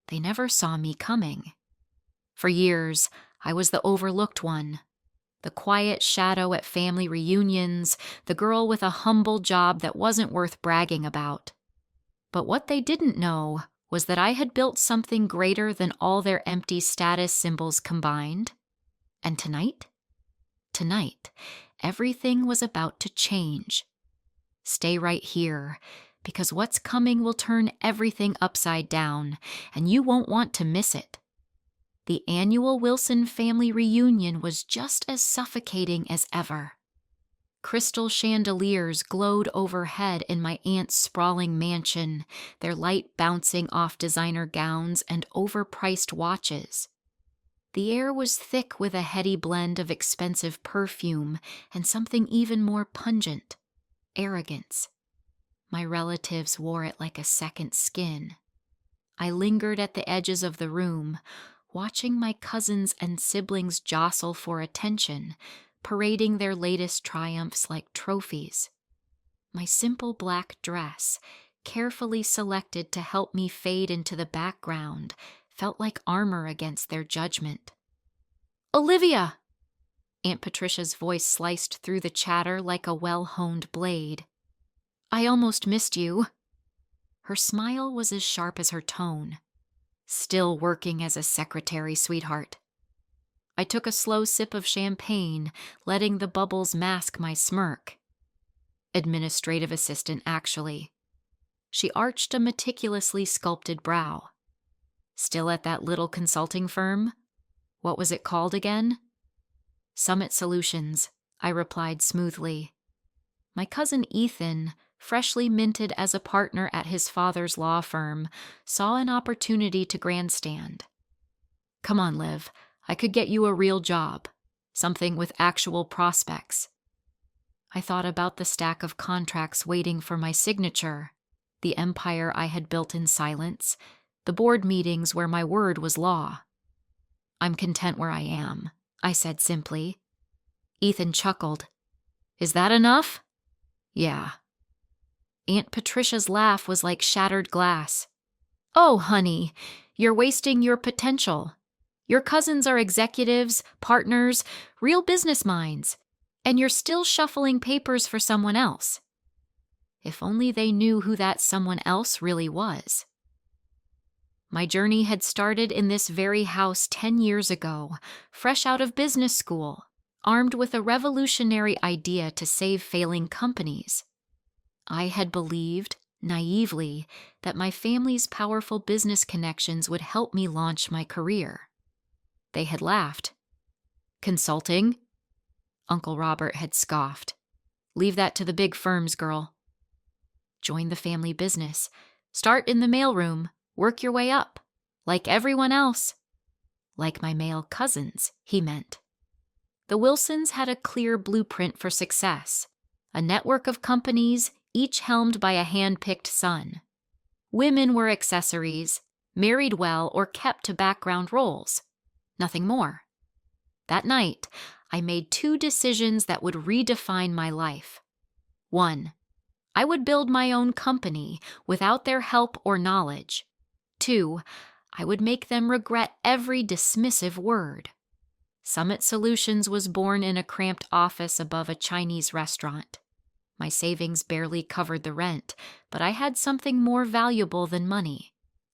They never saw me coming. For years, I was the overlooked one, the quiet shadow at family reunions, the girl with a humble job that wasn't worth bragging about. But what they didn't know was that I had built something greater than all their empty status symbols combined. And tonight, everything was about to change. Stay right here, because what's coming will turn everything upside down, and you won't want to miss it. The annual Wilson family reunion was just as suffocating as ever. Crystal chandeliers glowed overhead in my aunt's sprawling mansion, their light bouncing off designer gowns and overpriced watches. The air was thick with a heady blend of expensive perfume and something even more pungent: arrogance. My relatives wore it like a second skin. I lingered at the edges of the room, watching my cousins and siblings jostle for attention, parading their latest triumphs like trophies. My simple black dress, carefully selected to help me fade into the background, felt like armor against their judgment. "Olivia!" Aunt Patricia's voice sliced through the chatter like a well-honed blade. "I almost missed you." Her smile was as sharp as her tone. "Still working as a secretary, sweetheart." I took a slow sip of champagne, letting the bubbles mask my smirk. "Administrative assistant, actually." She arched a meticulously sculpted brow. "Still at that little consulting firm? What was it called again?" "Summit Solutions," I replied smoothly. My cousin Ethan, freshly minted as a partner at his father's law firm, saw an opportunity to grandstand. "Come on, Liv. I could get you a real job. Something with actual prospects." I thought about the stack of contracts waiting for my signature, the empire I had built in silence, the board meetings where my word was law. "I'm content where I am," I said simply. Ethan chuckled. "Is that enough?" "Yeah." Aunt Patricia's laugh was like shattered glass. "Oh, honey, you're wasting your potential. Your cousins are executives, partners, real business minds, and you're still shuffling papers for someone else." If only they knew who that someone else really was. My journey had started in this very house 10 years ago, fresh out of business school, armed with a revolutionary idea to save failing companies. I had believed, naively, that my family's powerful business connections would help me launch my career. They had laughed. "Consulting?" Uncle Robert had scoffed. "Leave that to the big firms, girl." "Join the family business. Start in the mailroom. Work your way up. Like everyone else." Like my male cousins, he meant. The Wilsons had a clear blueprint for success, a network of companies, each helmed by a hand-picked son. Women were accessories, married well or kept to background roles. Nothing more. That night, I made 2 decisions that would redefine my life. 1. I would build my own company without their help or knowledge. 2. I would make them regret every dismissive word. Summit Solutions was born in a cramped office above a Chinese restaurant. My savings barely covered the rent, but I had something more valuable than money.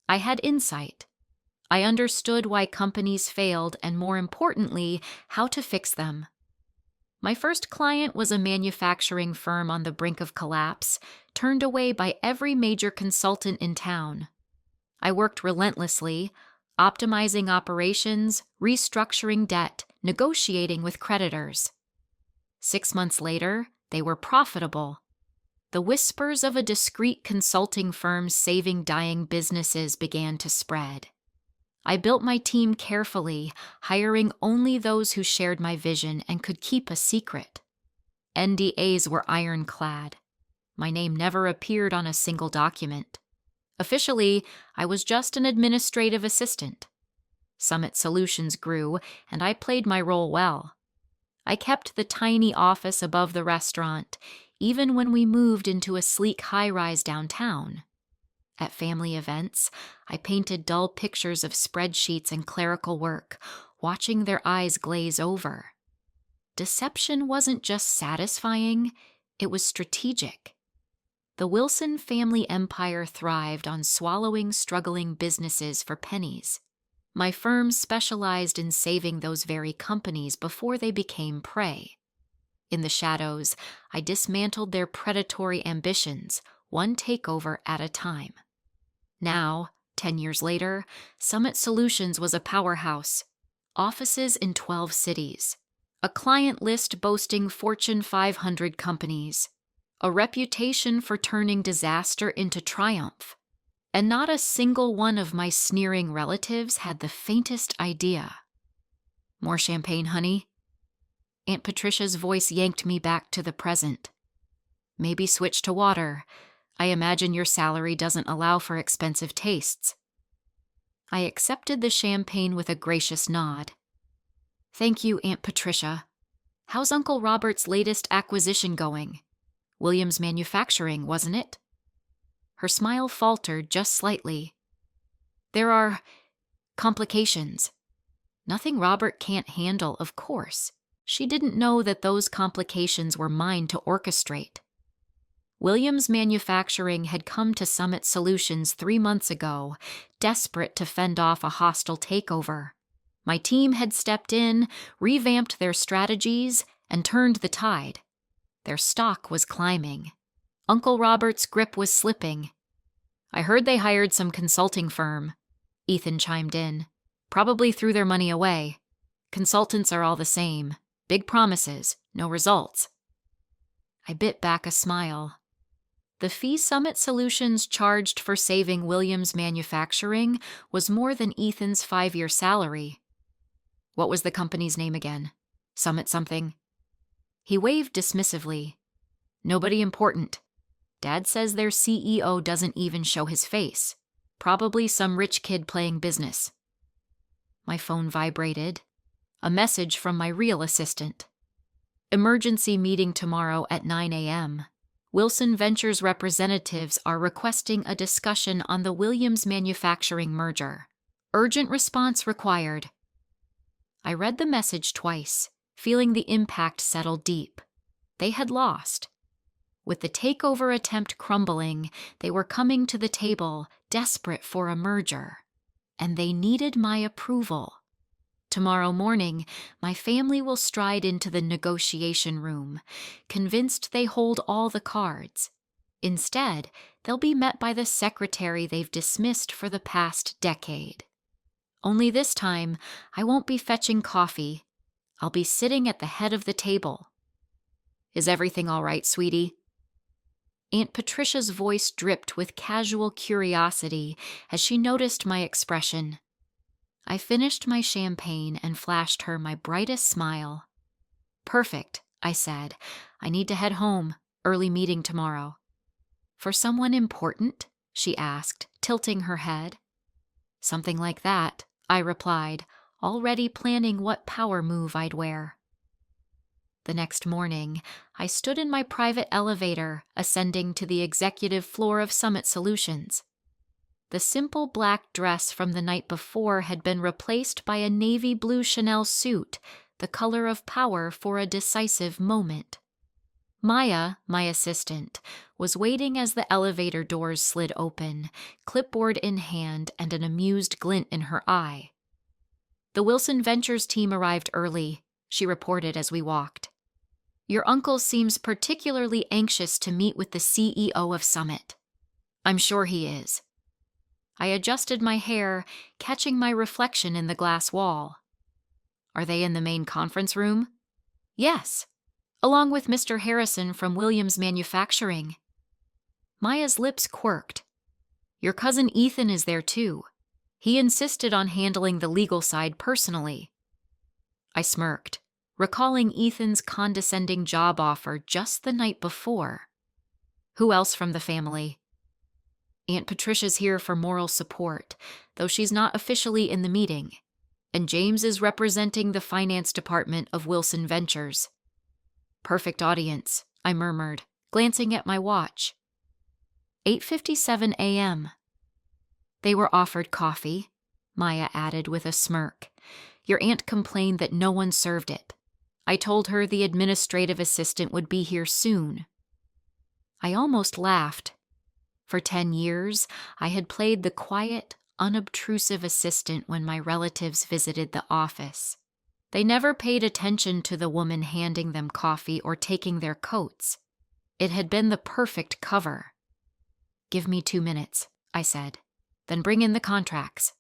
I had insight. I understood why companies failed and, more importantly, how to fix them. My first client was a manufacturing firm on the brink of collapse, turned away by every major consultant in town. I worked relentlessly, optimizing operations, restructuring debt, negotiating with creditors. 6 months later, they were profitable. The whispers of a discreet consulting firm saving dying businesses began to spread. I built my team carefully, hiring only those who shared my vision and could keep a secret. NDAs were ironclad. My name never appeared on a single document. Officially, I was just an administrative assistant. Summit Solutions grew, and I played my role well. I kept the tiny office above the restaurant, even when we moved into a sleek high-rise downtown. At family events, I painted dull pictures of spreadsheets and clerical work, watching their eyes glaze over. Deception wasn't just satisfying, it was strategic. The Wilson family empire thrived on swallowing struggling businesses for pennies. My firm specialized in saving those very companies before they became prey. In the shadows, I dismantled their predatory ambitions, one takeover at a time. Now, 10 years later, Summit Solutions was a powerhouse. Offices in 12 cities. A client list boasting Fortune 500 companies. A reputation for turning disaster into triumph. And not a single one of my sneering relatives had the faintest idea. More champagne, honey? Aunt Patricia's voice yanked me back to the present. Maybe switch to water. I imagine your salary doesn't allow for expensive tastes. I accepted the champagne with a gracious nod. Thank you, Aunt Patricia. How's Uncle Robert's latest acquisition going? Williams Manufacturing, wasn't it? Her smile faltered just slightly. There are complications. Nothing Robert can't handle, of course. She didn't know that those complications were mine to orchestrate. Williams Manufacturing had come to Summit Solutions 3 months ago, desperate to fend off a hostile takeover. My team had stepped in, revamped their strategies, and turned the tide. Their stock was climbing. Uncle Robert's grip was slipping. I heard they hired some consulting firm. Ethan chimed in. Probably threw their money away. Consultants are all the same. Big promises, no results. I bit back a smile. The fee Summit Solutions charged for saving Williams Manufacturing was more than Ethan's 5-year salary. What was the company's name again? Summit something? He waved dismissively. Nobody important. Dad says their CEO doesn't even show his face. Probably some rich kid playing business. My phone vibrated. A message from my real assistant. Emergency meeting tomorrow at 9 a.m. Wilson Ventures representatives are requesting a discussion on the Williams Manufacturing merger. Urgent response required. I read the message twice, feeling the impact settle deep. They had lost. With the takeover attempt crumbling, they were coming to the table, desperate for a merger. And they needed my approval. Tomorrow morning, my family will stride into the negotiation room, convinced they hold all the cards. Instead, they'll be met by the secretary they've dismissed for the past decade. Only this time, I won't be fetching coffee. I'll be sitting at the head of the table. Is everything all right, sweetie? Aunt Patricia's voice dripped with casual curiosity as she noticed my expression. I finished my champagne and flashed her my brightest smile. Perfect, I said. I need to head home. Early meeting tomorrow. For someone important? She asked, tilting her head. Something like that, I replied, already planning what power move I'd wear. The next morning, I stood in my private elevator, ascending to the executive floor of Summit Solutions. The simple black dress from the night before had been replaced by a navy blue Chanel suit, the color of power for a decisive moment. Maya, my assistant, was waiting as the elevator doors slid open, clipboard in hand and an amused glint in her eye. The Wilson Ventures team arrived early, she reported as we walked. Your uncle seems particularly anxious to meet with the CEO of Summit. I'm sure he is. I adjusted my hair, catching my reflection in the glass wall. Are they in the main conference room? Yes, along with Mr. Harrison from Williams Manufacturing. Maya's lips quirked. Your cousin Ethan is there too. He insisted on handling the legal side personally. I smirked, recalling Ethan's condescending job offer just the night before. Who else from the family? Aunt Patricia's here for moral support, though she's not officially in the meeting, and James is representing the finance department of Wilson Ventures. Perfect audience, I murmured, glancing at my watch. 8:57 a.m., They were offered coffee, Maya added with a smirk. Your aunt complained that no one served it. I told her the administrative assistant would be here soon. I almost laughed. For 10 years, I had played the quiet, unobtrusive assistant when my relatives visited the office. They never paid attention to the woman handing them coffee or taking their coats. It had been the perfect cover. "Give me 2 minutes," I said. "Then bring in the contracts."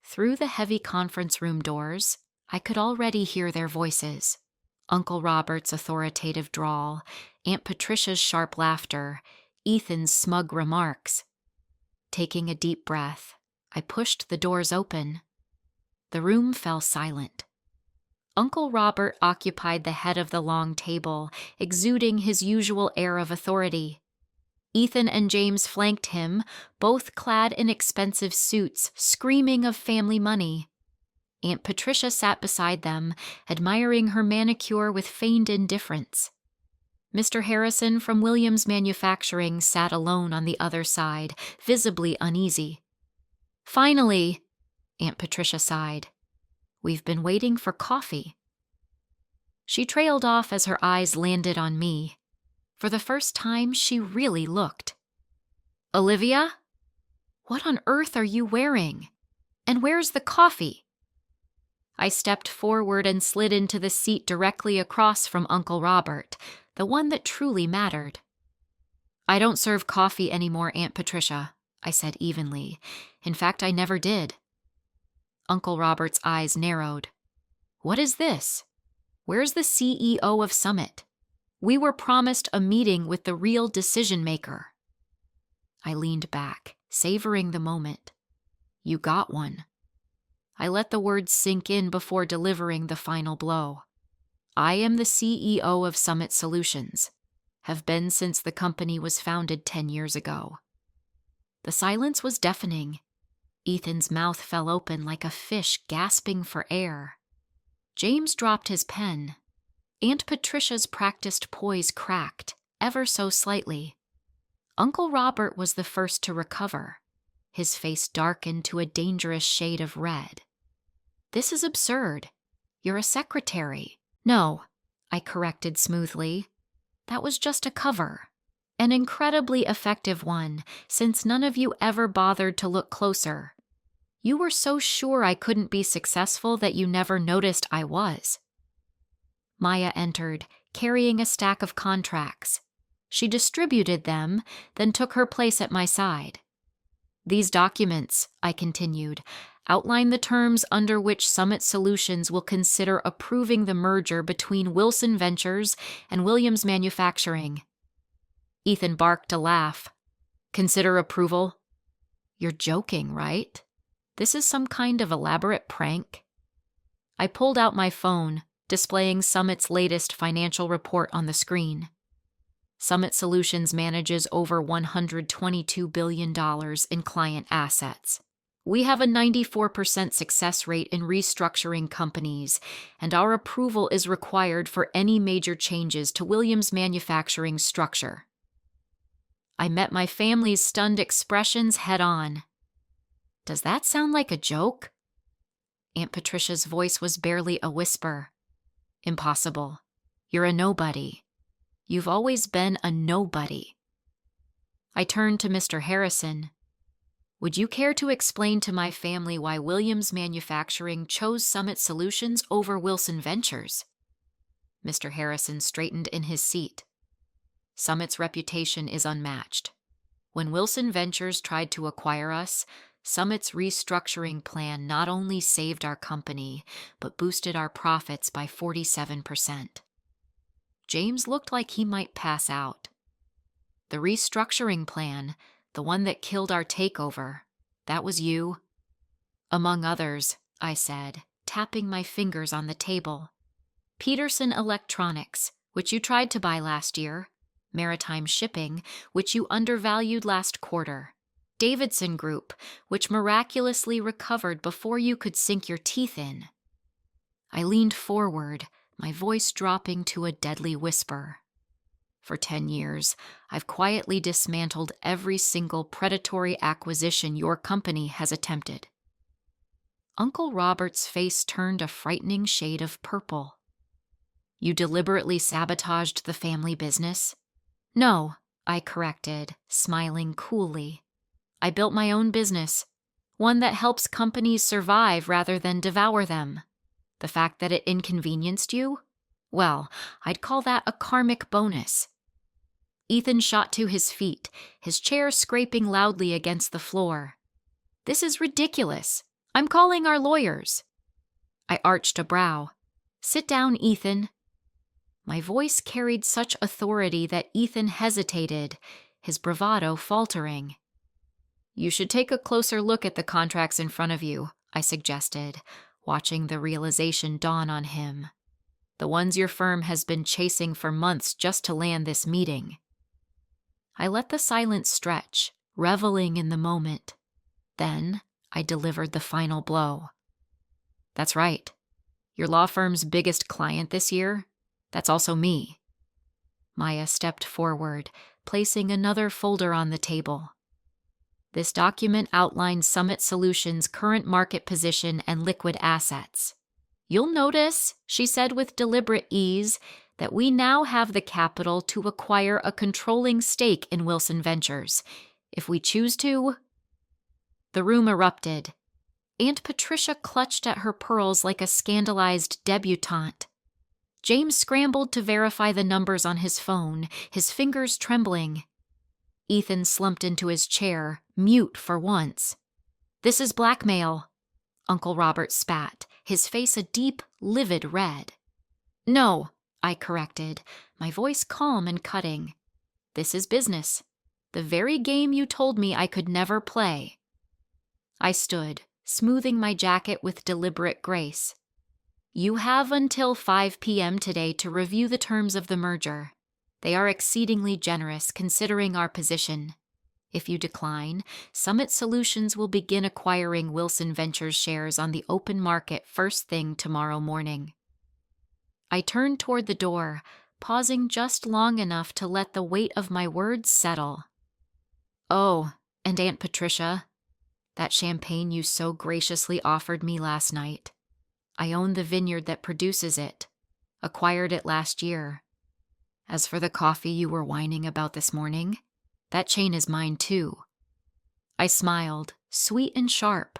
Through the heavy conference room doors, I could already hear their voices. Uncle Robert's authoritative drawl, Aunt Patricia's sharp laughter, Ethan's smug remarks. Taking a deep breath, I pushed the doors open. The room fell silent. Uncle Robert occupied the head of the long table, exuding his usual air of authority. Ethan and James flanked him, both clad in expensive suits, screaming of family money. Aunt Patricia sat beside them, admiring her manicure with feigned indifference. Mr. Harrison from Williams Manufacturing sat alone on the other side, visibly uneasy. "Finally," Aunt Patricia sighed. "We've been waiting for coffee." She trailed off as her eyes landed on me. For the first time, she really looked. "Olivia? What on earth are you wearing? And where's the coffee?" I stepped forward and slid into the seat directly across from Uncle Robert, the one that truly mattered. "I don't serve coffee anymore, Aunt Patricia," I said evenly. "In fact, I never did." Uncle Robert's eyes narrowed. "What is this? Where's the CEO of Summit? We were promised a meeting with the real decision-maker." I leaned back, savoring the moment. "You got one." I let the words sink in before delivering the final blow. "I am the CEO of Summit Solutions. Have been since the company was founded 10 years ago." The silence was deafening. Ethan's mouth fell open like a fish gasping for air. James dropped his pen. Aunt Patricia's practiced poise cracked, ever so slightly. Uncle Robert was the first to recover. His face darkened to a dangerous shade of red. "This is absurd. You're a secretary." "No," I corrected smoothly. "That was just a cover. An incredibly effective one, since none of you ever bothered to look closer. You were so sure I couldn't be successful that you never noticed I was." Maya entered, carrying a stack of contracts. She distributed them, then took her place at my side. "These documents," I continued, "outline the terms under which Summit Solutions will consider approving the merger between Wilson Ventures and Williams Manufacturing." Ethan barked a laugh. "Consider approval? You're joking, right? This is some kind of elaborate prank?" I pulled out my phone, displaying Summit's latest financial report on the screen. Summit Solutions manages over $122 billion in client assets. We have a 94% success rate in restructuring companies, and our approval is required for any major changes to Williams Manufacturing's structure. I met my family's stunned expressions head on. "Does that sound like a joke?" Aunt Patricia's voice was barely a whisper. "Impossible. You're a nobody. You've always been a nobody." I turned to Mr. Harrison. "Would you care to explain to my family why Williams Manufacturing chose Summit Solutions over Wilson Ventures?" Mr. Harrison straightened in his seat. "Summit's reputation is unmatched. When Wilson Ventures tried to acquire us, Summit's restructuring plan not only saved our company, but boosted our profits by 47%. James looked like he might pass out. "The restructuring plan, the one that killed our takeover, that was you?" "Among others," I said, tapping my fingers on the table. "Peterson Electronics, which you tried to buy last year. Maritime Shipping, which you undervalued last quarter. Davidson Group, which miraculously recovered before you could sink your teeth in." I leaned forward, my voice dropping to a deadly whisper. For 10 years, I've quietly dismantled every single predatory acquisition your company has attempted." Uncle Robert's face turned a frightening shade of purple. "You deliberately sabotaged the family business?" "No," I corrected, smiling coolly. "I built my own business, one that helps companies survive rather than devour them. The fact that it inconvenienced you? Well, I'd call that a karmic bonus." Ethan shot to his feet, his chair scraping loudly against the floor. "This is ridiculous. I'm calling our lawyers." I arched a brow. "Sit down, Ethan." My voice carried such authority that Ethan hesitated, his bravado faltering. "You should take a closer look at the contracts in front of you," I suggested, watching the realization dawn on him. "The ones your firm has been chasing for months just to land this meeting." I let the silence stretch, reveling in the moment. Then I delivered the final blow. "That's right. Your law firm's biggest client this year? That's also me." Maya stepped forward, placing another folder on the table. "This document outlines Summit Solutions' current market position and liquid assets. You'll notice," she said with deliberate ease, "that we now have the capital to acquire a controlling stake in Wilson Ventures. If we choose to—" The room erupted. Aunt Patricia clutched at her pearls like a scandalized debutante. James scrambled to verify the numbers on his phone, his fingers trembling. Ethan slumped into his chair, mute for once. "This is blackmail," Uncle Robert spat, his face a deep, livid red. "No," I corrected, my voice calm and cutting. "This is business. The very game you told me I could never play." I stood, smoothing my jacket with deliberate grace. "You have until 5 p.m. today to review the terms of the merger. They are exceedingly generous considering our position. If you decline, Summit Solutions will begin acquiring Wilson Ventures shares on the open market first thing tomorrow morning." I turned toward the door, pausing just long enough to let the weight of my words settle. "Oh, and Aunt Patricia, that champagne you so graciously offered me last night. I own the vineyard that produces it. Acquired it last year. As for the coffee you were whining about this morning, that chain is mine too." I smiled, sweet and sharp.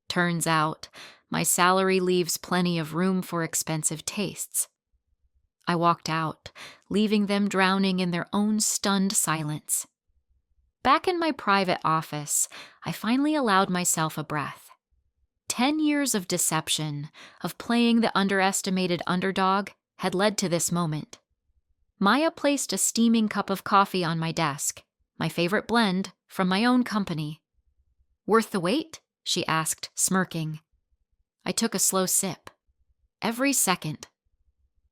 Turns out, my salary leaves plenty of room for expensive tastes. I walked out, leaving them drowning in their own stunned silence. Back in my private office, I finally allowed myself a breath. 10 years of deception, of playing the underestimated underdog, had led to this moment. Maya placed a steaming cup of coffee on my desk, my favorite blend from my own company. "Worth the wait?" she asked, smirking. I took a slow sip. Every second.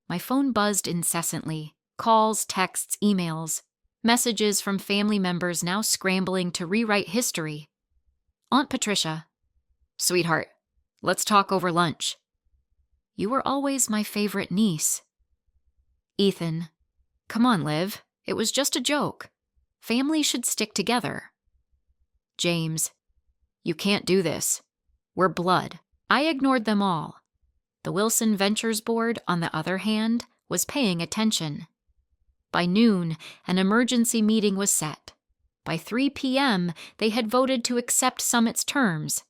My phone buzzed incessantly. Calls, texts, emails. Messages from family members now scrambling to rewrite history. "Aunt Patricia." "Sweetheart, let's talk over lunch." "You were always my favorite niece." "Ethan." "Come on, Liv. It was just a joke. Family should stick together." "James." "You can't do this. We're blood." I ignored them all. The Wilson Ventures board, on the other hand, was paying attention. By noon, an emergency meeting was set. By 3 p.m., they had voted to accept Summit's terms.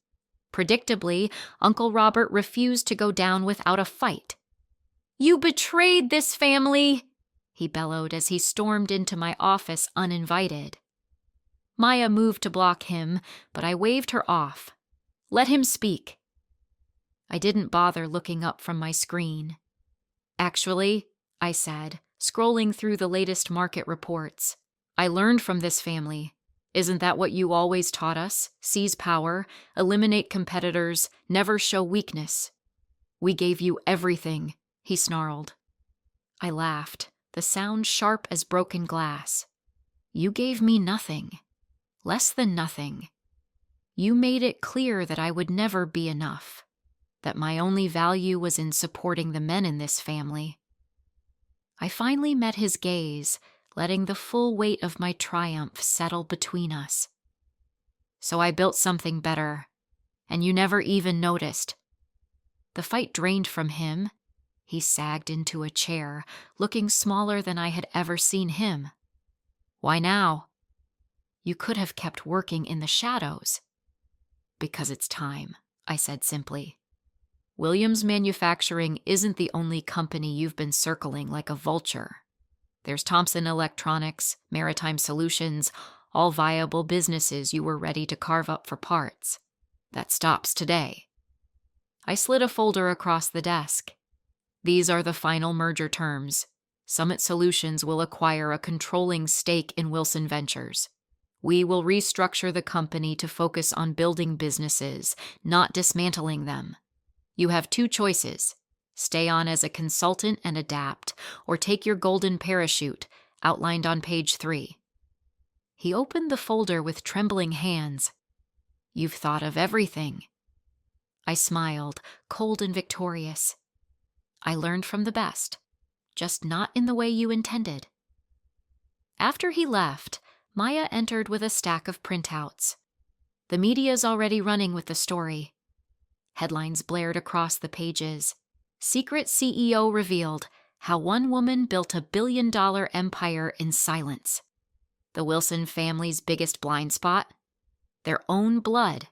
Predictably, Uncle Robert refused to go down without a fight. "You betrayed this family!" he bellowed as he stormed into my office uninvited. Maya moved to block him, but I waved her off. "Let him speak." I didn't bother looking up from my screen. "Actually," I said, scrolling through the latest market reports, "I learned from this family. Isn't that what you always taught us? Seize power, eliminate competitors, never show weakness." "We gave you everything," he snarled. I laughed, the sound sharp as broken glass. "You gave me nothing. Less than nothing. You made it clear that I would never be enough, that my only value was in supporting the men in this family." I finally met his gaze, letting the full weight of my triumph settle between us. So I built something better, and you never even noticed. The fight drained from him. He sagged into a chair, looking smaller than I had ever seen him. Why now? You could have kept working in the shadows. Because it's time, I said simply. Williams Manufacturing isn't the only company you've been circling like a vulture. There's Thompson Electronics, Maritime Solutions, all viable businesses you were ready to carve up for parts. That stops today. I slid a folder across the desk. These are the final merger terms. Summit Solutions will acquire a controlling stake in Wilson Ventures. We will restructure the company to focus on building businesses, not dismantling them. You have two choices. Stay on as a consultant and adapt, or take your golden parachute, outlined on page 3. He opened the folder with trembling hands. You've thought of everything. I smiled, cold and victorious. I learned from the best, just not in the way you intended. After he left, Maya entered with a stack of printouts. The media's already running with the story. Headlines blared across the pages. Secret CEO revealed how one woman built a billion-dollar empire in silence. The Wilson family's biggest blind spot? Their own blood.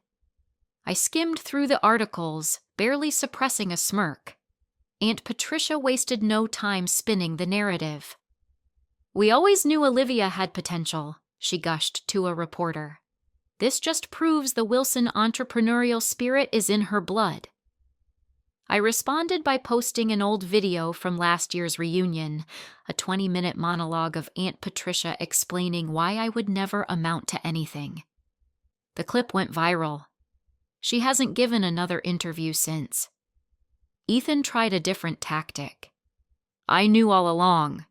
I skimmed through the articles, barely suppressing a smirk. Aunt Patricia wasted no time spinning the narrative. We always knew Olivia had potential, she gushed to a reporter. This just proves the Wilson entrepreneurial spirit is in her blood. I responded by posting an old video from last year's reunion, a 20-minute monologue of Aunt Patricia explaining why I would never amount to anything. The clip went viral. She hasn't given another interview since. Ethan tried a different tactic. I knew all along,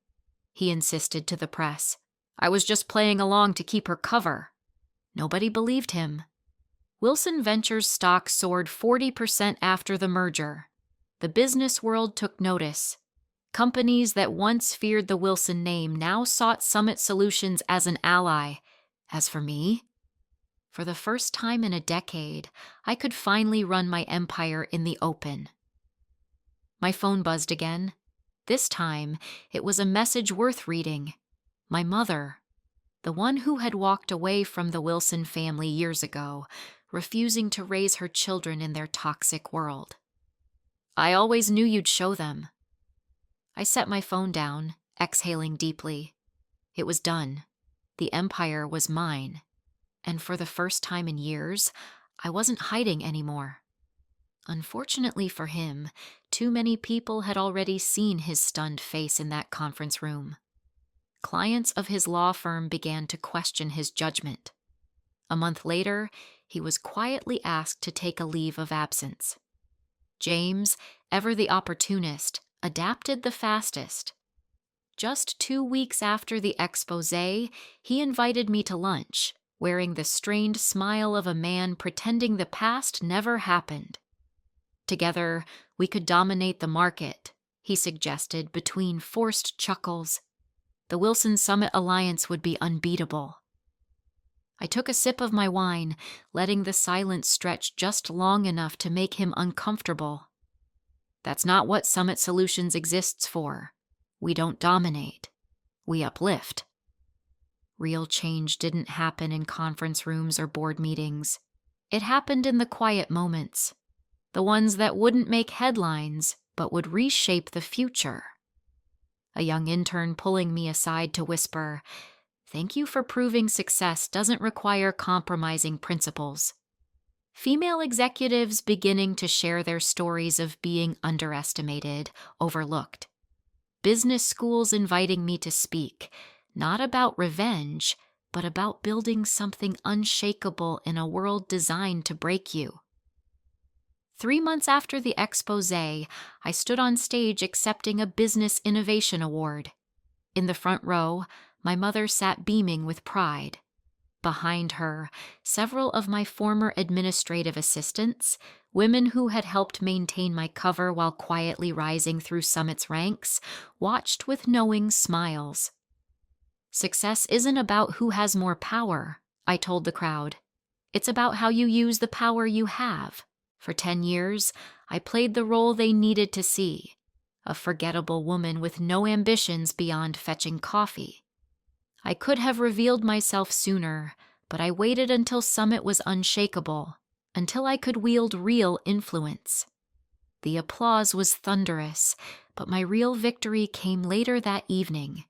he insisted to the press. I was just playing along to keep her cover. Nobody believed him. Wilson Ventures stock soared 40% after the merger. The business world took notice. Companies that once feared the Wilson name now sought Summit Solutions as an ally. As for me, for the first time in a decade, I could finally run my empire in the open. My phone buzzed again. This time, it was a message worth reading. My mother, the one who had walked away from the Wilson family years ago, refusing to raise her children in their toxic world. I always knew you'd show them. I set my phone down, exhaling deeply. It was done. The empire was mine. And for the first time in years, I wasn't hiding anymore. Unfortunately for him, too many people had already seen his stunned face in that conference room. Clients of his law firm began to question his judgment. A month later, he was quietly asked to take a leave of absence. James, ever the opportunist, adapted the fastest. Just 2 weeks after the exposé, he invited me to lunch, wearing the strained smile of a man pretending the past never happened. Together, we could dominate the market, he suggested between forced chuckles. The Wilson Summit Alliance would be unbeatable. I took a sip of my wine, letting the silence stretch just long enough to make him uncomfortable. That's not what Summit Solutions exists for. We don't dominate. We uplift. Real change didn't happen in conference rooms or board meetings. It happened in the quiet moments, the ones that wouldn't make headlines but would reshape the future. A young intern pulling me aside to whisper, "Thank you for proving success doesn't require compromising principles." Female executives beginning to share their stories of being underestimated, overlooked. Business schools inviting me to speak, not about revenge, but about building something unshakable in a world designed to break you. 3 months after the exposé, I stood on stage accepting a Business Innovation Award. In the front row, my mother sat beaming with pride. Behind her, several of my former administrative assistants, women who had helped maintain my cover while quietly rising through Summit's ranks, watched with knowing smiles. Success isn't about who has more power, I told the crowd. It's about how you use the power you have. For 10 years, I played the role they needed to see, a forgettable woman with no ambitions beyond fetching coffee. I could have revealed myself sooner, but I waited until Summit was unshakable, until I could wield real influence. The applause was thunderous, but my real victory came later that evening.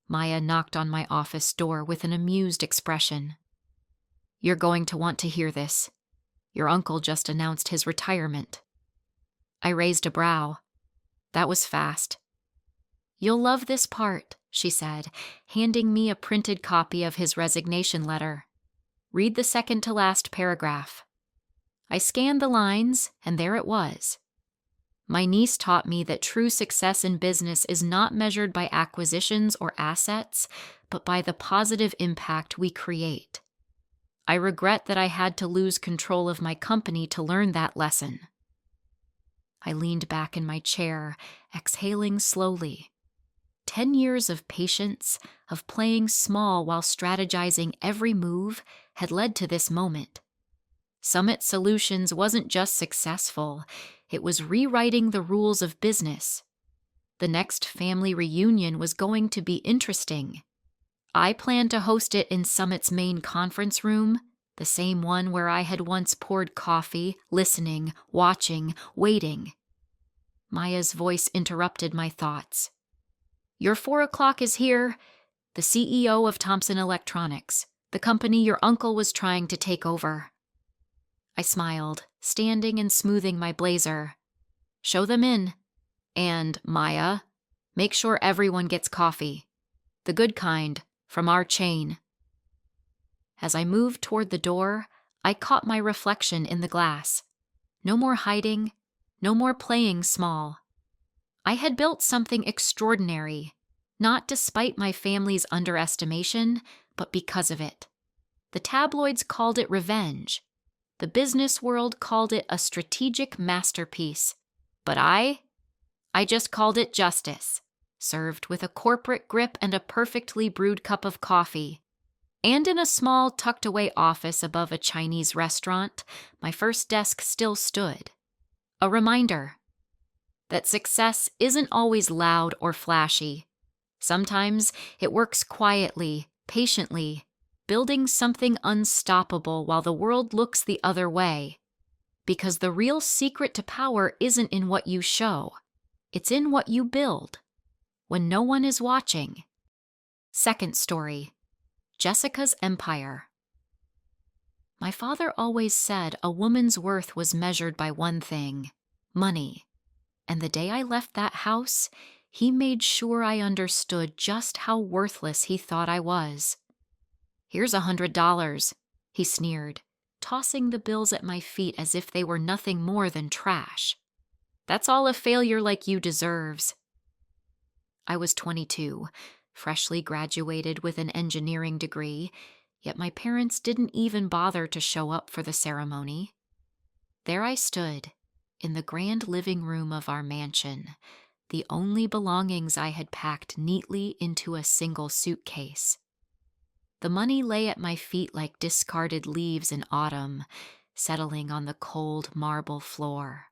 Maya knocked on my office door with an amused expression. "You're going to want to hear this. Your uncle just announced his retirement." I raised a brow. That was fast. "You'll love this part," she said, handing me a printed copy of his resignation letter. "Read the second to last paragraph." I scanned the lines, and there it was. My niece taught me that true success in business is not measured by acquisitions or assets, but by the positive impact we create. I regret that I had to lose control of my company to learn that lesson. I leaned back in my chair, exhaling slowly. 10 years of patience, of playing small while strategizing every move, had led to this moment. Summit Solutions wasn't just successful, it was rewriting the rules of business. The next family reunion was going to be interesting. I planned to host it in Summit's main conference room, the same one where I had once poured coffee, listening, watching, waiting. Maya's voice interrupted my thoughts. "Your 4 o'clock is here. The CEO of Thompson Electronics, the company your uncle was trying to take over." I smiled, standing and smoothing my blazer. "Show them in. And, Maya, make sure everyone gets coffee. The good kind, from our chain." As I moved toward the door, I caught my reflection in the glass. No more hiding, no more playing small. I had built something extraordinary, not despite my family's underestimation, but because of it. The tabloids called it revenge. The business world called it a strategic masterpiece. But I just called it justice, served with a corporate grip and a perfectly brewed cup of coffee. And in a small, tucked-away office above a Chinese restaurant, my first desk still stood. A reminder that success isn't always loud or flashy. Sometimes it works quietly, patiently, building something unstoppable while the world looks the other way. Because the real secret to power isn't in what you show. It's in what you build. When no one is watching. Second story. Jessica's Empire. My father always said a woman's worth was measured by one thing, money. And the day I left that house, he made sure I understood just how worthless he thought I was. "Here's $100, he sneered, tossing the bills at my feet as if they were nothing more than trash. "That's all a failure like you deserves." I was 22, freshly graduated with an engineering degree, yet my parents didn't even bother to show up for the ceremony. There I stood, in the grand living room of our mansion, the only belongings I had packed neatly into a single suitcase. The money lay at my feet like discarded leaves in autumn, settling on the cold marble floor.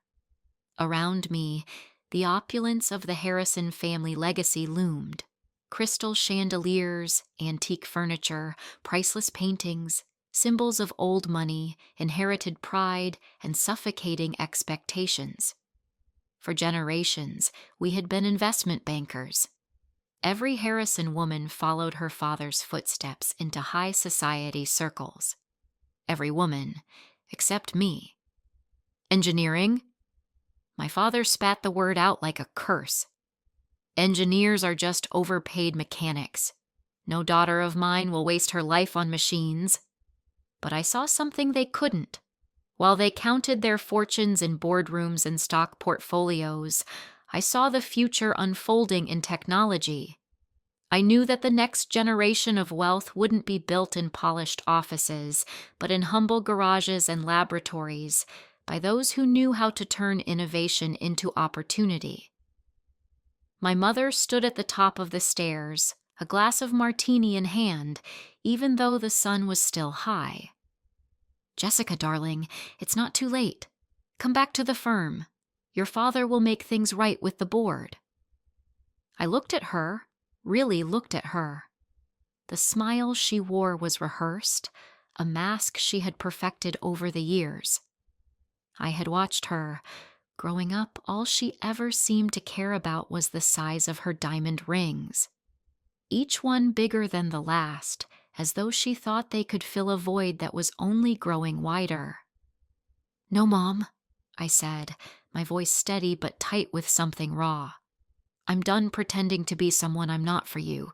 Around me, the opulence of the Harrison family legacy loomed. Crystal chandeliers, antique furniture, priceless paintings, symbols of old money, inherited pride, and suffocating expectations. For generations, we had been investment bankers. Every Harrison woman followed her father's footsteps into high society circles. Every woman, except me. Engineering? My father spat the word out like a curse. Engineers are just overpaid mechanics. No daughter of mine will waste her life on machines. But I saw something they couldn't. While they counted their fortunes in boardrooms and stock portfolios, I saw the future unfolding in technology. I knew that the next generation of wealth wouldn't be built in polished offices, but in humble garages and laboratories by those who knew how to turn innovation into opportunity. My mother stood at the top of the stairs, a glass of martini in hand, even though the sun was still high. "Jessica, darling, it's not too late. Come back to the firm. Your father will make things right with the board." I looked at her, really looked at her. The smile she wore was rehearsed, a mask she had perfected over the years. I had watched her. Growing up, all she ever seemed to care about was the size of her diamond rings, each one bigger than the last, as though she thought they could fill a void that was only growing wider. "No, Mom," I said, my voice steady but tight with something raw. "I'm done pretending to be someone I'm not for you."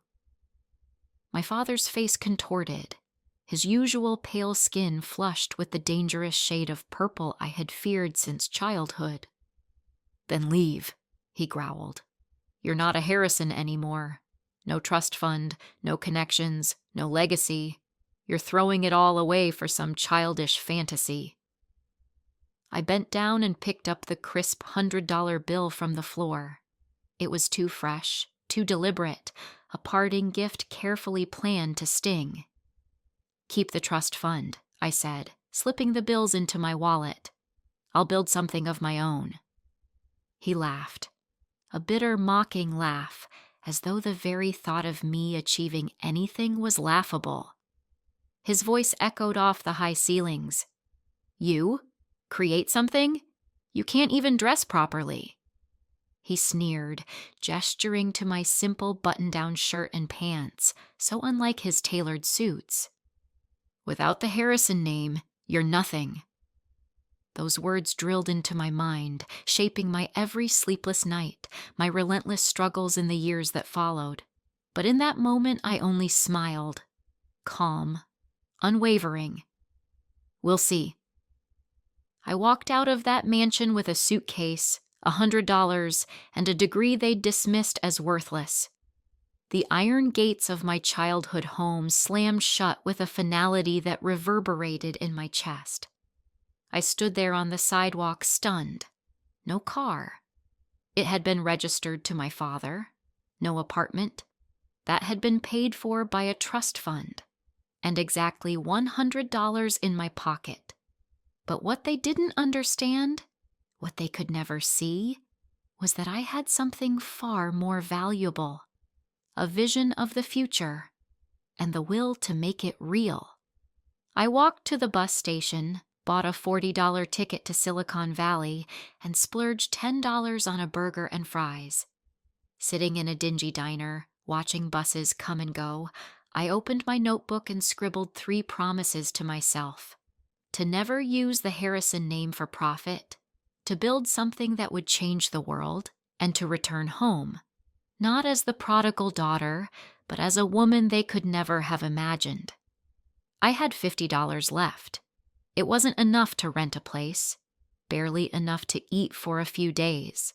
My father's face contorted, his usual pale skin flushed with the dangerous shade of purple I had feared since childhood. "Then leave," he growled. "You're not a Harrison anymore. No trust fund, no connections, no legacy. You're throwing it all away for some childish fantasy." I bent down and picked up the crisp $100 bill from the floor. It was too fresh, too deliberate, a parting gift carefully planned to sting. "Keep the trust fund," I said, slipping the bills into my wallet. "I'll build something of my own." He laughed, a bitter, mocking laugh, as though the very thought of me achieving anything was laughable. His voice echoed off the high ceilings. "You? Create something? You can't even dress properly." He sneered, gesturing to my simple button-down shirt and pants, so unlike his tailored suits. "Without the Harrison name, you're nothing." Those words drilled into my mind, shaping my every sleepless night, my relentless struggles in the years that followed. But in that moment, I only smiled, calm, unwavering. "We'll see." I walked out of that mansion with a suitcase, $100, and a degree they'd dismissed as worthless. The iron gates of my childhood home slammed shut with a finality that reverberated in my chest. I stood there on the sidewalk, stunned. No car. It had been registered to my father. No apartment. That had been paid for by a trust fund. And exactly $100 in my pocket. But what they didn't understand, what they could never see, was that I had something far more valuable. A vision of the future, and the will to make it real. I walked to the bus station, bought a $40 ticket to Silicon Valley, and splurged $10 on a burger and fries. Sitting in a dingy diner, watching buses come and go, I opened my notebook and scribbled 3 promises to myself. To never use the Harrison name for profit, to build something that would change the world, and to return home, not as the prodigal daughter, but as a woman they could never have imagined. I had $50 left. It wasn't enough to rent a place, barely enough to eat for a few days.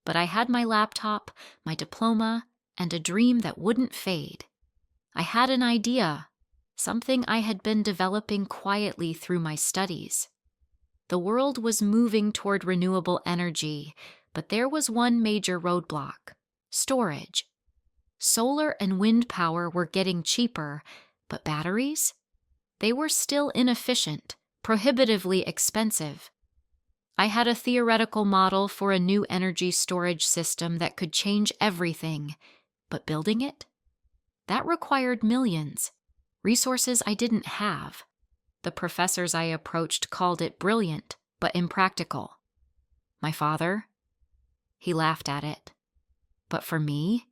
But I had my laptop, my diploma, and a dream that wouldn't fade. I had an idea, something I had been developing quietly through my studies. The world was moving toward renewable energy, but there was one major roadblock: storage. Solar and wind power were getting cheaper, but batteries? They were still inefficient, prohibitively expensive. I had a theoretical model for a new energy storage system that could change everything, but building it? That required millions, resources I didn't have. The professors I approached called it brilliant, but impractical. My father? He laughed at it. But for me,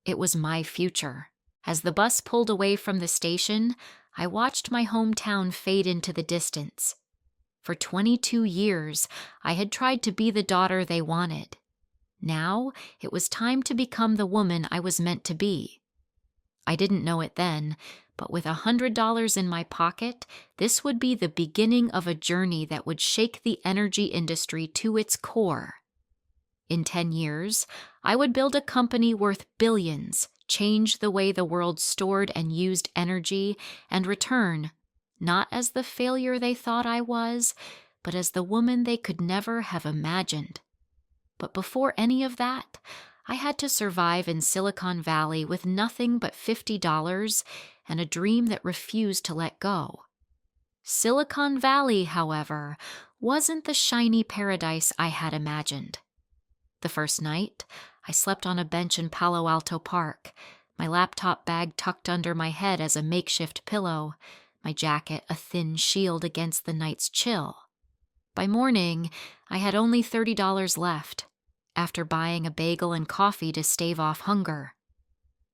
it was my future. As the bus pulled away from the station, I watched my hometown fade into the distance. For 22 years, I had tried to be the daughter they wanted. Now, it was time to become the woman I was meant to be. I didn't know it then, but with $100 in my pocket, this would be the beginning of a journey that would shake the energy industry to its core. In 10 years, I would build a company worth billions, change the way the world stored and used energy, and return, not as the failure they thought I was, but as the woman they could never have imagined. But before any of that, I had to survive in Silicon Valley with nothing but $50 and a dream that refused to let go. Silicon Valley, however, wasn't the shiny paradise I had imagined. The first night, I slept on a bench in Palo Alto Park, my laptop bag tucked under my head as a makeshift pillow, my jacket a thin shield against the night's chill. By morning, I had only $30 left, after buying a bagel and coffee to stave off hunger.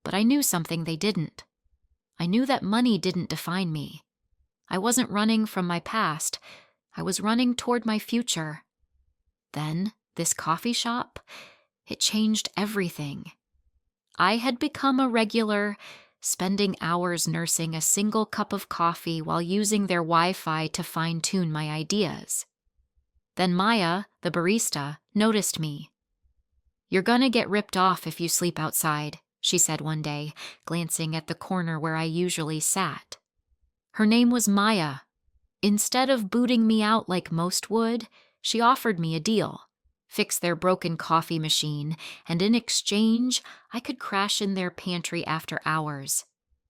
But I knew something they didn't. I knew that money didn't define me. I wasn't running from my past. I was running toward my future. Then, this coffee shop, it changed everything. I had become a regular, spending hours nursing a single cup of coffee while using their Wi-Fi to fine-tune my ideas. Then Maya, the barista, noticed me. "You're gonna get ripped off if you sleep outside," she said one day, glancing at the corner where I usually sat. Her name was Maya. Instead of booting me out like most would, she offered me a deal. Fix their broken coffee machine, and in exchange, I could crash in their pantry after hours.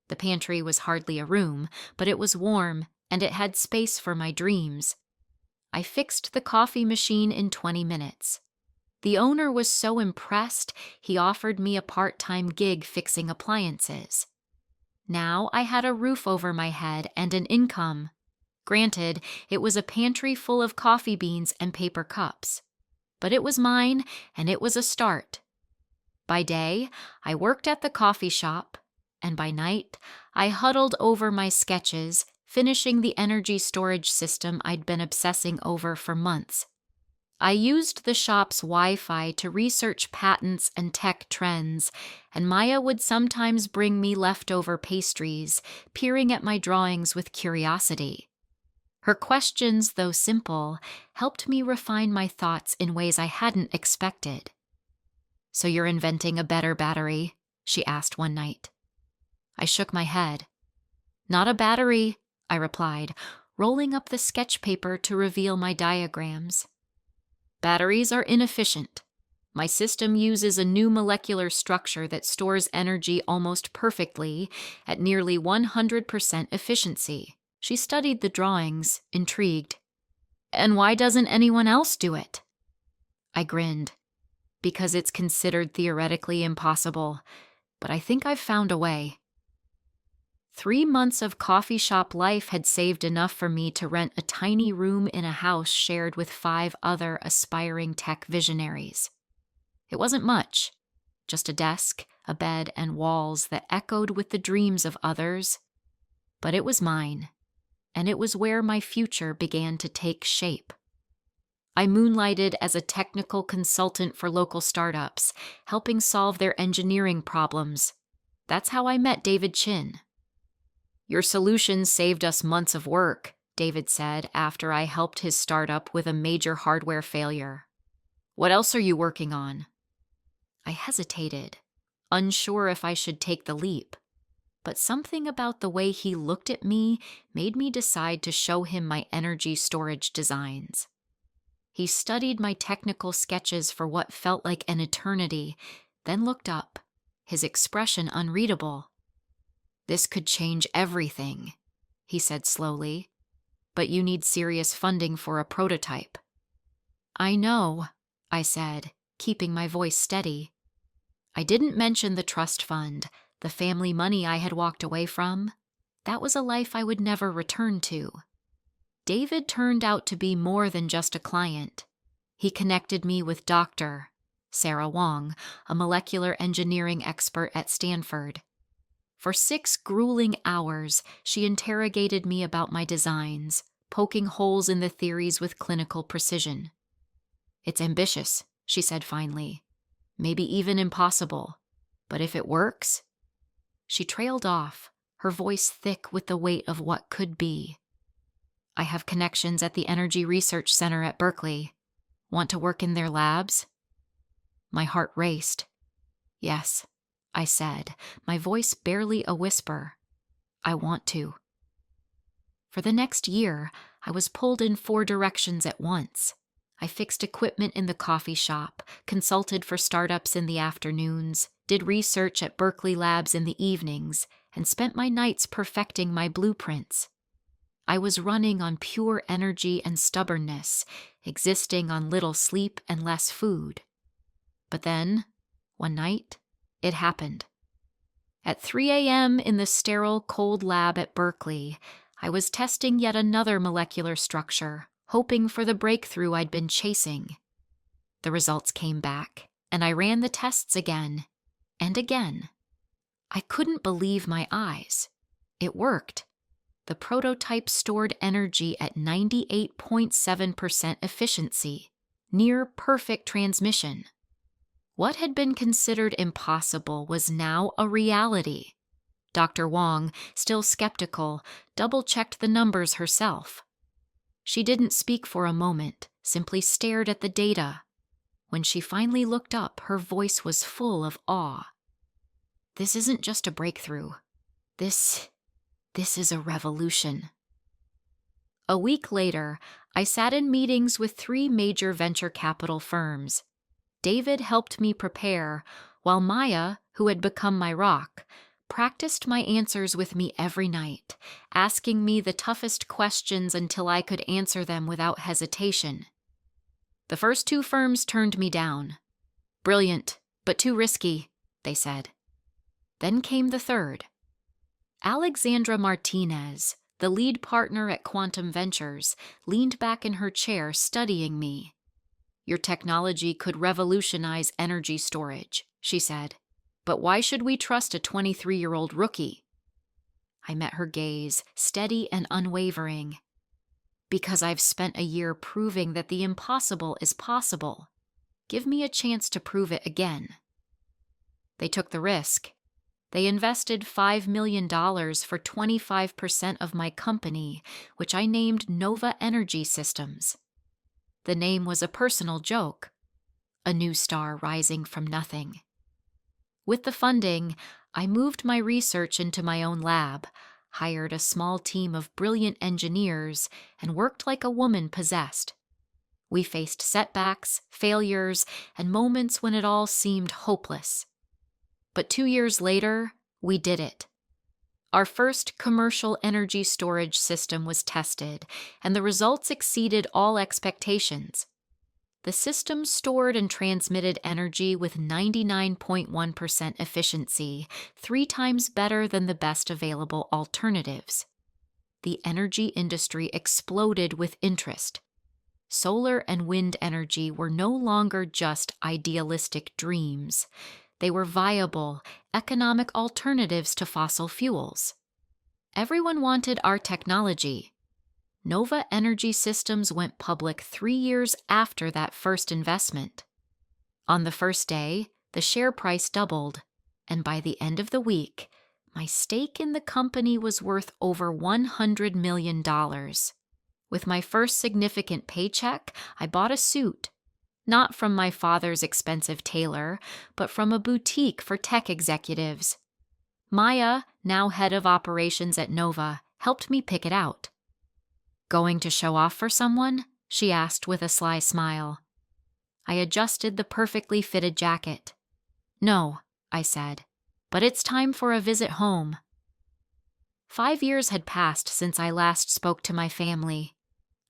The pantry was hardly a room, but it was warm, and it had space for my dreams. I fixed the coffee machine in 20 minutes. The owner was so impressed, he offered me a part-time gig fixing appliances. Now I had a roof over my head and an income. Granted, it was a pantry full of coffee beans and paper cups. But it was mine, and it was a start. By day, I worked at the coffee shop, and by night, I huddled over my sketches, finishing the energy storage system I'd been obsessing over for months. I used the shop's Wi-Fi to research patents and tech trends, and Maya would sometimes bring me leftover pastries, peering at my drawings with curiosity. Her questions, though simple, helped me refine my thoughts in ways I hadn't expected. "So you're inventing a better battery?" she asked one night. I shook my head. "Not a battery," I replied, rolling up the sketch paper to reveal my diagrams. "Batteries are inefficient. My system uses a new molecular structure that stores energy almost perfectly at nearly 100% efficiency." She studied the drawings, intrigued. "And why doesn't anyone else do it?" I grinned. "Because it's considered theoretically impossible, but I think I've found a way." 3 months of coffee shop life had saved enough for me to rent a tiny room in a house shared with 5 other aspiring tech visionaries. It wasn't much, just a desk, a bed, and walls that echoed with the dreams of others. But it was mine, and it was where my future began to take shape. I moonlighted as a technical consultant for local startups, helping solve their engineering problems. That's how I met David Chin. "Your solutions saved us months of work," David said after I helped his startup with a major hardware failure. "What else are you working on?" I hesitated, unsure if I should take the leap. But something about the way he looked at me made me decide to show him my energy storage designs. He studied my technical sketches for what felt like an eternity, then looked up, his expression unreadable. "This could change everything," he said slowly, "but you need serious funding for a prototype." "I know," I said, keeping my voice steady. I didn't mention the trust fund, the family money I had walked away from. That was a life I would never return to. David turned out to be more than just a client. He connected me with Dr. Sarah Wong, a molecular engineering expert at Stanford. For 6 grueling hours, she interrogated me about my designs, poking holes in the theories with clinical precision. "It's ambitious," she said finally. "Maybe even impossible. But if it works..." She trailed off, her voice thick with the weight of what could be. "I have connections at the Energy Research Center at Berkeley. Want to work in their labs?" My heart raced. Yes, I said, my voice barely a whisper. I want to. For the next year, I was pulled in 4 directions at once. I fixed equipment in the coffee shop, consulted for startups in the afternoons, did research at Berkeley Labs in the evenings, and spent my nights perfecting my blueprints. I was running on pure energy and stubbornness, existing on little sleep and less food. But then, one night, it happened. At 3 a.m. in the sterile, cold lab at Berkeley, I was testing yet another molecular structure, hoping for the breakthrough I'd been chasing. The results came back, and I ran the tests again and again. I couldn't believe my eyes. It worked. The prototype stored energy at 98.7% efficiency, near perfect transmission. What had been considered impossible was now a reality. Dr. Wong, still skeptical, double-checked the numbers herself. She didn't speak for a moment, simply stared at the data. When she finally looked up, her voice was full of awe. This isn't just a breakthrough. This is a revolution. A week later, I sat in meetings with 3 major venture capital firms. David helped me prepare, while Maya, who had become my rock, practiced my answers with me every night, asking me the toughest questions until I could answer them without hesitation. The first 2 firms turned me down. Brilliant, but too risky, they said. Then came the third. Alexandra Martinez, the lead partner at Quantum Ventures, leaned back in her chair studying me. Your technology could revolutionize energy storage, she said. But why should we trust a 23-year-old rookie? I met her gaze, steady and unwavering. Because I've spent a year proving that the impossible is possible. Give me a chance to prove it again. They took the risk. They invested $5 million for 25% of my company, which I named Nova Energy Systems. The name was a personal joke, a new star rising from nothing. With the funding, I moved my research into my own lab, hired a small team of brilliant engineers, and worked like a woman possessed. We faced setbacks, failures, and moments when it all seemed hopeless. But 2 years later, we did it. Our first commercial energy storage system was tested, and the results exceeded all expectations. The system stored and transmitted energy with 99.1% efficiency, 3 times better than the best available alternatives. The energy industry exploded with interest. Solar and wind energy were no longer just idealistic dreams. They were viable, economic alternatives to fossil fuels. Everyone wanted our technology. Nova Energy Systems went public 3 years after that first investment. On the first day, the share price doubled, and by the end of the week, my stake in the company was worth over $100 million. With my first significant paycheck, I bought a suit. Not from my father's expensive tailor, but from a boutique for tech executives. Maya, now head of operations at Nova, helped me pick it out. Going to show off for someone? She asked with a sly smile. I adjusted the perfectly fitted jacket. No, I said, but it's time for a visit home. 5 years had passed since I last spoke to my family.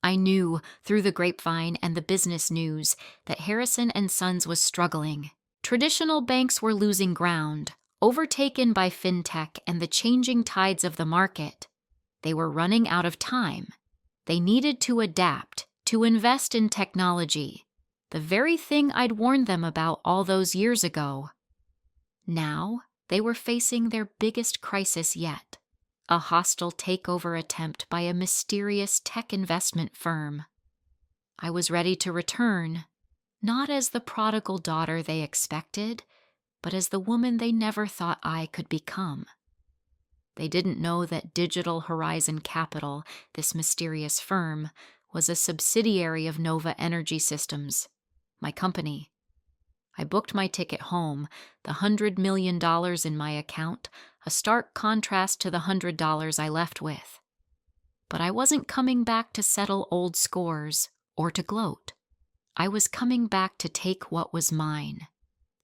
I knew, through the grapevine and the business news, that Harrison & Sons was struggling. Traditional banks were losing ground, overtaken by fintech and the changing tides of the market. They were running out of time. They needed to adapt, to invest in technology, the very thing I'd warned them about all those years ago. Now, they were facing their biggest crisis yet. A hostile takeover attempt by a mysterious tech investment firm. I was ready to return, not as the prodigal daughter they expected, but as the woman they never thought I could become. They didn't know that Digital Horizon Capital, this mysterious firm, was a subsidiary of Nova Energy Systems, my company. I booked my ticket home, the $100 million in my account, a stark contrast to the $100 I left with. But I wasn't coming back to settle old scores or to gloat. I was coming back to take what was mine,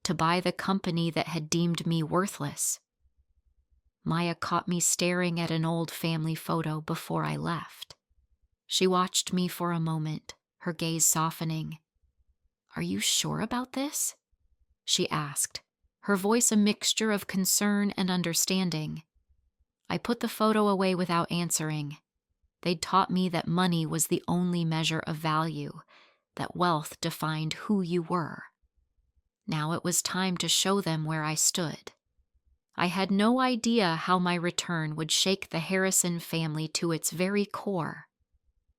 to buy the company that had deemed me worthless. Maya caught me staring at an old family photo before I left. She watched me for a moment, her gaze softening. "Are you sure about this?" she asked, her voice a mixture of concern and understanding. I put the photo away without answering. They'd taught me that money was the only measure of value, that wealth defined who you were. Now it was time to show them where I stood. I had no idea how my return would shake the Harrison family to its very core,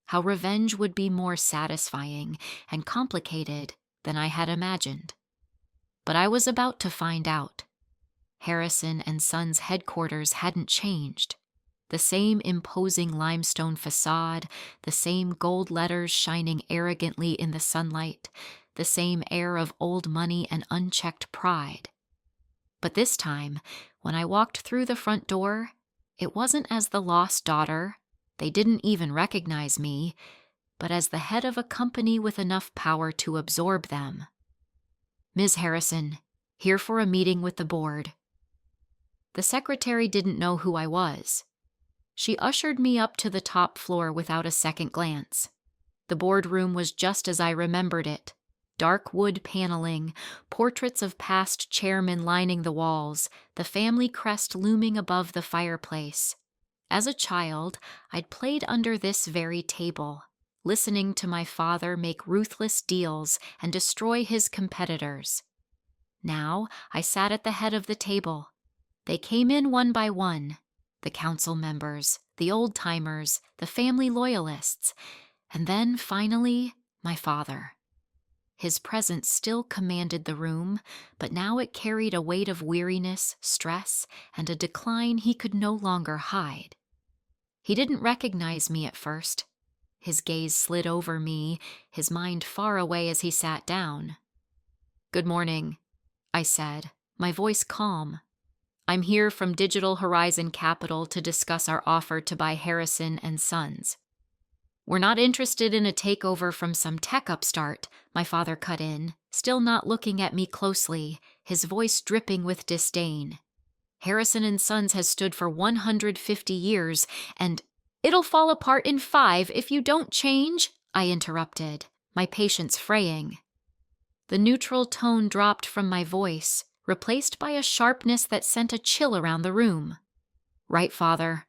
how revenge would be more satisfying and complicated than I had imagined. But I was about to find out. Harrison and Sons headquarters hadn't changed. The same imposing limestone facade, the same gold letters shining arrogantly in the sunlight, the same air of old money and unchecked pride. But this time, when I walked through the front door, it wasn't as the lost daughter, they didn't even recognize me, but as the head of a company with enough power to absorb them. "Ms. Harrison, here for a meeting with the board." The secretary didn't know who I was. She ushered me up to the top floor without a second glance. The boardroom was just as I remembered it. Dark wood paneling, portraits of past chairmen lining the walls, the family crest looming above the fireplace. As a child, I'd played under this very table, listening to my father make ruthless deals and destroy his competitors. Now I sat at the head of the table. They came in one by one, the council members, the old-timers, the family loyalists, and then, finally, my father. His presence still commanded the room, but now it carried a weight of weariness, stress, and a decline he could no longer hide. He didn't recognize me at first. His gaze slid over me, his mind far away as he sat down. "Good morning," I said, my voice calm. "I'm here from Digital Horizon Capital to discuss our offer to buy Harrison and Sons." "We're not interested in a takeover from some tech upstart," my father cut in, still not looking at me closely, his voice dripping with disdain. "Harrison and Sons has stood for 150 years, and—" "It'll fall apart in 5 if you don't change," I interrupted, my patience fraying. The neutral tone dropped from my voice, replaced by a sharpness that sent a chill around the room. "Right, father."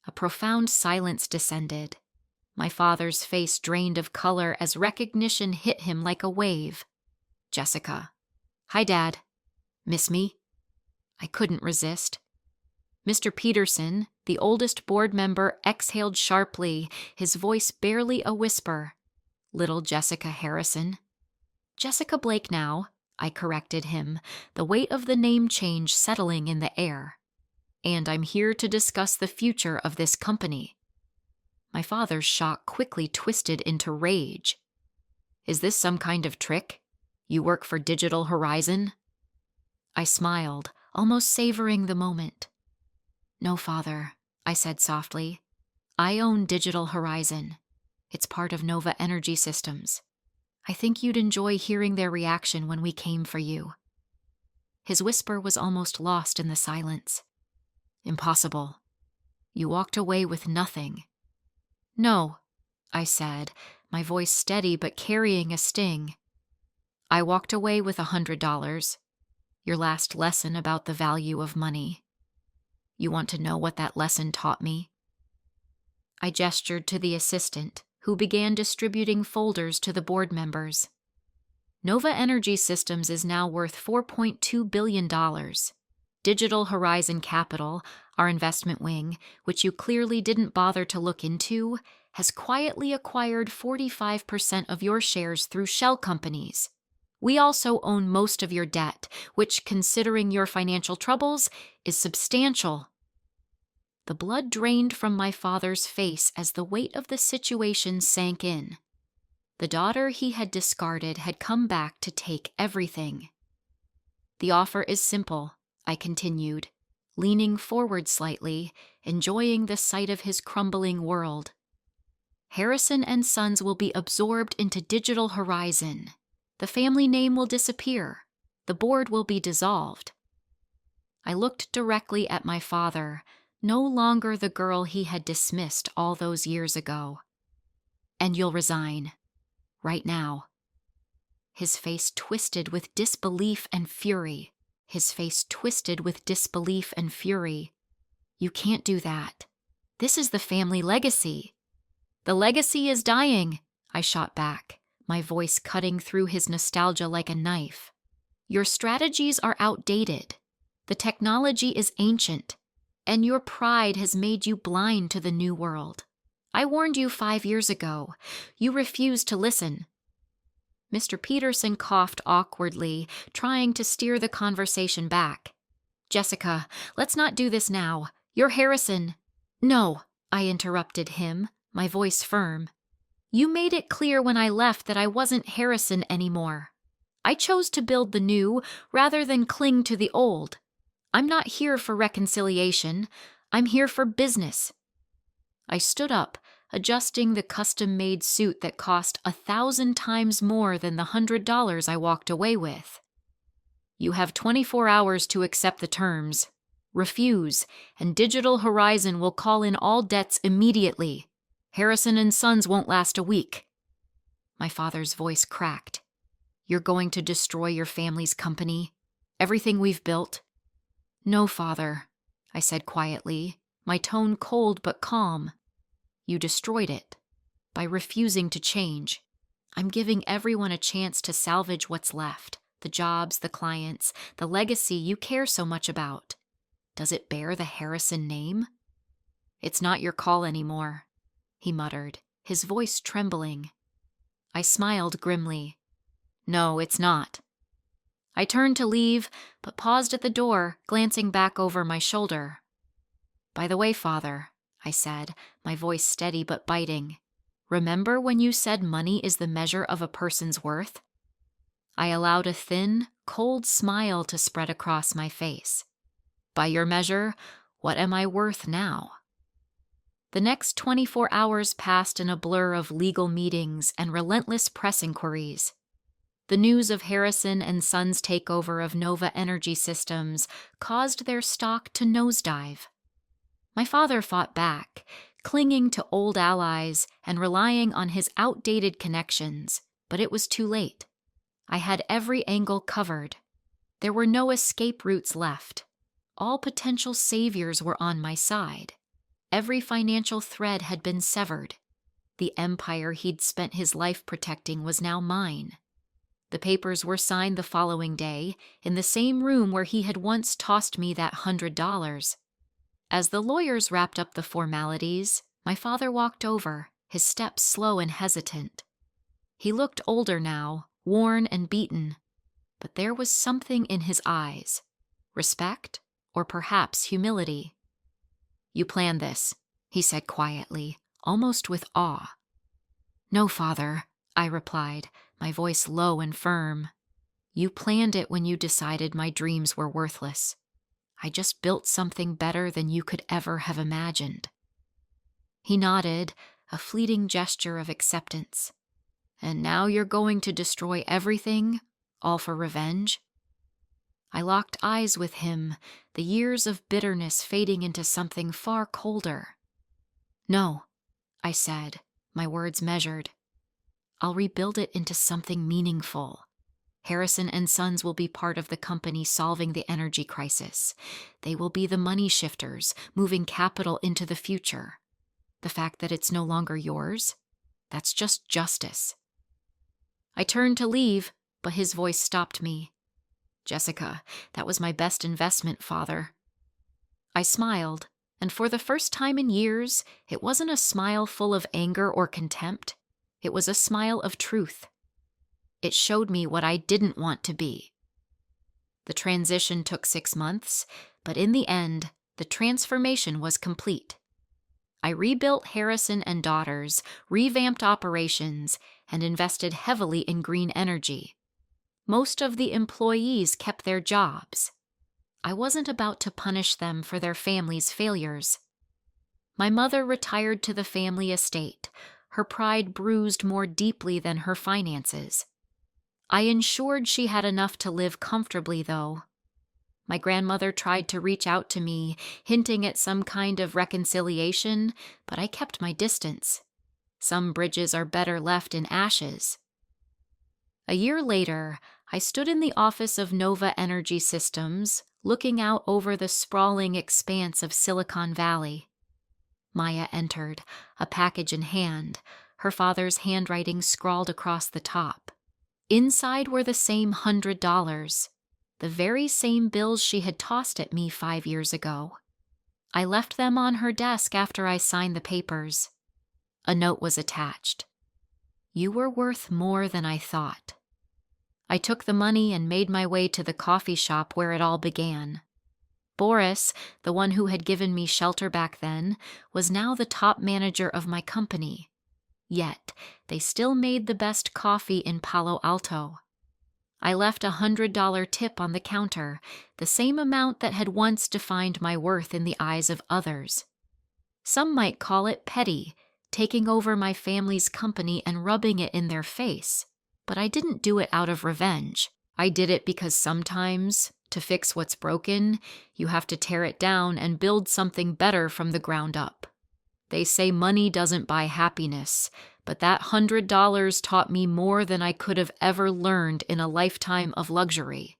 A profound silence descended. My father's face drained of color as recognition hit him like a wave. "Jessica." "Hi, Dad. Miss me?" I couldn't resist. Mr. Peterson, the oldest board member, exhaled sharply, his voice barely a whisper. "Little Jessica Harrison." "Jessica Blake now," I corrected him, the weight of the name change settling in the air. "And I'm here to discuss the future of this company." My father's shock quickly twisted into rage. "Is this some kind of trick? You work for Digital Horizon?" I smiled, almost savoring the moment. "No, father," I said softly. "I own Digital Horizon. It's part of Nova Energy Systems. I think you'd enjoy hearing their reaction when we came for you." His whisper was almost lost in the silence. "Impossible. You walked away with nothing." "No," I said, my voice steady but carrying a sting. "I walked away with $100, your last lesson about the value of money. You want to know what that lesson taught me?" I gestured to the assistant, who began distributing folders to the board members. "Nova Energy Systems is now worth $4.2 billion. Digital Horizon Capital, our investment wing, which you clearly didn't bother to look into, has quietly acquired 45% of your shares through shell companies. We also own most of your debt, which, considering your financial troubles, is substantial." The blood drained from my father's face as the weight of the situation sank in. The daughter he had discarded had come back to take everything. The offer is simple, I continued, leaning forward slightly, enjoying the sight of his crumbling world. Harrison and Sons will be absorbed into Digital Horizon. The family name will disappear. The board will be dissolved. I looked directly at my father, no longer the girl he had dismissed all those years ago. And you'll resign. Right now. His face twisted with disbelief and fury. You can't do that. This is the family legacy. The legacy is dying, I shot back, my voice cutting through his nostalgia like a knife. Your strategies are outdated. The technology is ancient, and your pride has made you blind to the new world. I warned you 5 years ago. You refused to listen. Mr. Peterson coughed awkwardly, trying to steer the conversation back. Jessica, let's not do this now. You're Harrison. No, I interrupted him, my voice firm. You made it clear when I left that I wasn't Harrison anymore. I chose to build the new rather than cling to the old. I'm not here for reconciliation. I'm here for business. I stood up, adjusting the custom-made suit that cost 1,000 times more than the $100 I walked away with. You have 24 hours to accept the terms. Refuse, and Digital Horizon will call in all debts immediately. Harrison and Sons won't last a week. My father's voice cracked. You're going to destroy your family's company? Everything we've built? No, Father, I said quietly, my tone cold but calm. You destroyed it by refusing to change. I'm giving everyone a chance to salvage what's left, the jobs, the clients, the legacy you care so much about. Does it bear the Harrison name? It's not your call anymore, he muttered, his voice trembling. I smiled grimly. No, it's not. I turned to leave, but paused at the door, glancing back over my shoulder. By the way, Father, I said, my voice steady but biting. Remember when you said money is the measure of a person's worth? I allowed a thin, cold smile to spread across my face. By your measure, what am I worth now? The next 24 hours passed in a blur of legal meetings and relentless press inquiries. The news of Harrison and Sons' takeover of Nova Energy Systems caused their stock to nosedive. My father fought back, clinging to old allies and relying on his outdated connections, but it was too late. I had every angle covered. There were no escape routes left. All potential saviors were on my side. Every financial thread had been severed. The empire he'd spent his life protecting was now mine. The papers were signed the following day, in the same room where he had once tossed me that $100. As the lawyers wrapped up the formalities, my father walked over, his steps slow and hesitant. He looked older now, worn and beaten, but there was something in his eyes, respect or perhaps humility. You planned this, he said quietly, almost with awe. No, Father, I replied, my voice low and firm. You planned it when you decided my dreams were worthless. I just built something better than you could ever have imagined. He nodded, a fleeting gesture of acceptance. And now you're going to destroy everything, all for revenge? I locked eyes with him, the years of bitterness fading into something far colder. No, I said, my words measured. I'll rebuild it into something meaningful. Harrison and Sons will be part of the company solving the energy crisis. They will be the money shifters, moving capital into the future. The fact that it's no longer yours, that's just justice. I turned to leave, but his voice stopped me. Jessica, that was my best investment, Father. I smiled, and for the first time in years, it wasn't a smile full of anger or contempt. It was a smile of truth. It showed me what I didn't want to be. The transition took 6 months, but in the end, the transformation was complete. I rebuilt Harrison and Daughters, revamped operations, and invested heavily in green energy. Most of the employees kept their jobs. I wasn't about to punish them for their family's failures. My mother retired to the family estate, her pride bruised more deeply than her finances. I ensured she had enough to live comfortably, though. My grandmother tried to reach out to me, hinting at some kind of reconciliation, but I kept my distance. Some bridges are better left in ashes. A year later, I stood in the office of Nova Energy Systems, looking out over the sprawling expanse of Silicon Valley. Maya entered, a package in hand, her father's handwriting scrawled across the top. Inside were the same $100, the very same bills she had tossed at me 5 years ago. I left them on her desk after I signed the papers. A note was attached. "You were worth more than I thought." I took the money and made my way to the coffee shop where it all began. Boris, the one who had given me shelter back then, was now the top manager of my company. Yet, they still made the best coffee in Palo Alto. I left a $100 tip on the counter, the same amount that had once defined my worth in the eyes of others. Some might call it petty, taking over my family's company and rubbing it in their face. But I didn't do it out of revenge. I did it because sometimes, to fix what's broken, you have to tear it down and build something better from the ground up. They say money doesn't buy happiness, but that $100 taught me more than I could have ever learned in a lifetime of luxury.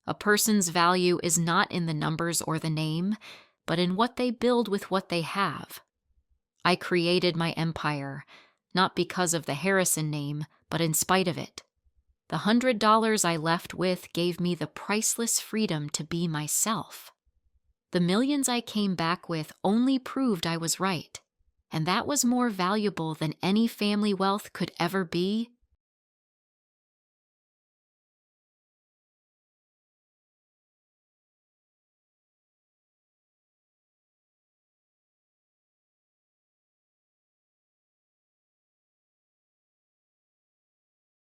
A person's value is not in the numbers or the name, but in what they build with what they have. I created my empire, not because of the Harrison name, but in spite of it. The $100 I left with gave me the priceless freedom to be myself. The millions I came back with only proved I was right, and that was more valuable than any family wealth could ever be